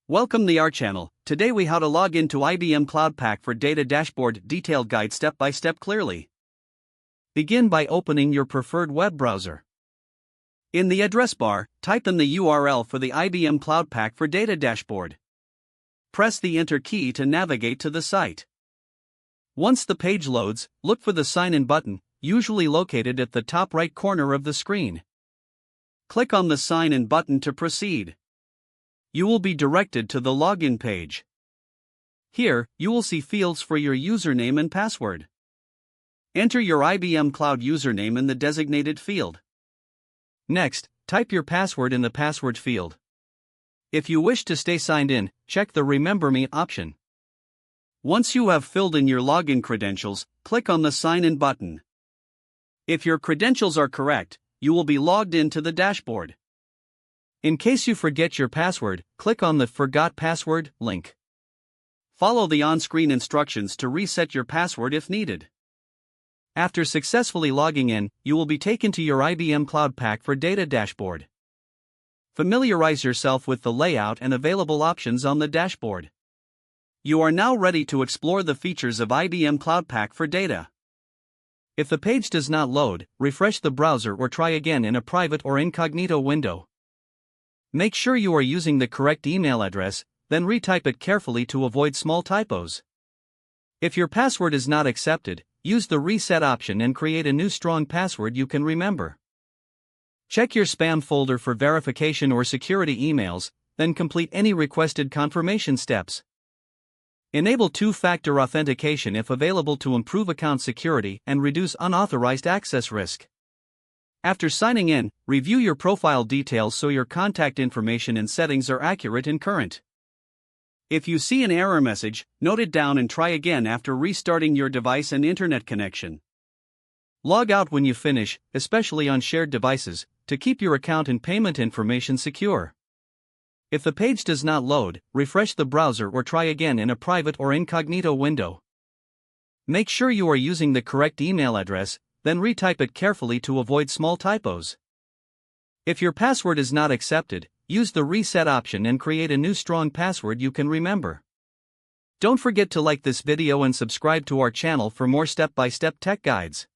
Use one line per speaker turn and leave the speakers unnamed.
Welcome to our channel. Today we how to log into IBM Cloud Pak for Data Dashboard detailed guide step by step clearly. Begin by opening your preferred web browser. In the address bar, type in the URL for the IBM Cloud Pak for Data Dashboard. Press the Enter key to navigate to the site. Once the page loads, look for the Sign In button, usually located at the top right corner of the screen. Click on the Sign In button to proceed. You will be directed to the login page. Here, you will see fields for your username and password. Enter your IBM Cloud username in the designated field. Next, type your password in the password field. If you wish to stay signed in, check the Remember Me option. Once you have filled in your login credentials, click on the Sign In button. If your credentials are correct, you will be logged into the dashboard. In case you forget your password, click on the Forgot Password link. Follow the on-screen instructions to reset your password if needed. After successfully logging in, you will be taken to your IBM Cloud Pak for Data Dashboard. Familiarize yourself with the layout and available options on the dashboard. You are now ready to explore the features of IBM Cloud Pak for Data. If the page does not load, refresh the browser or try again in a private or incognito window. Make sure you are using the correct email address, then retype it carefully to avoid small typos. If your password is not accepted, use the Reset option and create a new strong password you can remember. Check your spam folder for verification or security emails, then complete any requested confirmation steps. Enable two-factor authentication if available to improve account security and reduce unauthorized access risk. After signing in, review your profile details so your contact information and settings are accurate and current. If you see an error message, note it down and try again after restarting your device and internet connection. Log out when you finish, especially on shared devices, to keep your account and payment information secure. If the page does not load, refresh the browser or try again in a private or incognito window. Make sure you are using the correct email address, then retype it carefully to avoid small typos. If your password is not accepted, use the Reset option and create a new strong password you can remember. Don't forget to like this video and subscribe to our channel for more step-by-step tech guides.